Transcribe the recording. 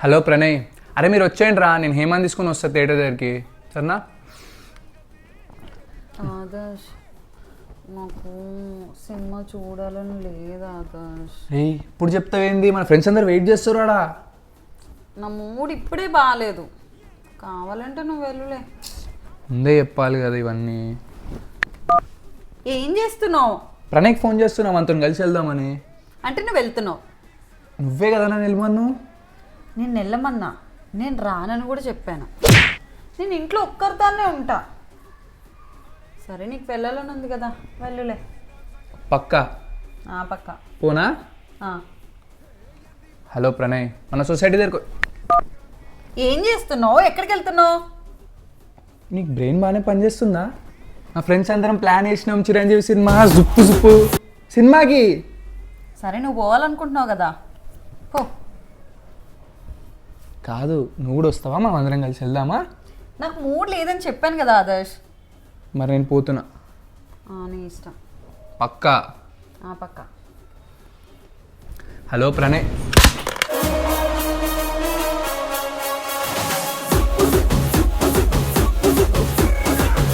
Hello Pranay, అరే మీరు వచ్చేయండి రా, నేను హేమాన్ తీసుకొని వస్తా థియేటర్ దగ్గరికి, సరేనా? ఆదర్శ్, నాకు సినిమా చూడాలని లేదు ఆదర్శ్. ఏయ్ ఇప్పుడు చెప్తావేంది, మన ఫ్రెండ్స్ అందరు వెయిట్ చేస్తున్నారా? నా మూడ్ ఇప్పుడే బాగాలేదు, కావాలంటే నువ్వు వెళ్ళులే. ముందే చెప్పాలి కదా ఇవన్నీ. ఏం చేస్తున్నావు? ప్రణయ్కి ఫోన్ చేస్తున్నావు మనతో కలిసి వెళ్దామని. అంటే నువ్వు వెళ్తున్నావు? నువ్వే కదా నన్ను వెళ్ళమను. నేను వెళ్ళమన్నా, నేను రానని కూడా చెప్పాను. నేను ఇంట్లో ఒక్కరితోనే ఉంటా. సరే నీకు వెళ్ళాలని ఉంది కదా, వెళ్ళులే. పక్కా? పక్క. పోనా? హలో ప్రణయ్, మన సొసైటీ దగ్గరకు. ఏం చేస్తున్నావు? ఎక్కడికి వెళ్తున్నావు? నీకు బ్రెయిన్ బాగానే పనిచేస్తుందా? మా ఫ్రెండ్స్ అందరం ప్లాన్ వేసినాం, చిరంజీవి సినిమా జుప్పు జుప్పు సినిమాకి. సరే నువ్వు పోవాలనుకుంటున్నావు కదా, పో. కాదు, నువ్వు కూడా వస్తావా? మనం అందరం కలిసి వెళ్దామా? నాకు మూడ్ లేదని చెప్పాను కదా ఆదర్శ్. మరి నేను పోతున్నా. నీ ఇష్టం. పక్కా? పక్క. హలో ప్రణయ్.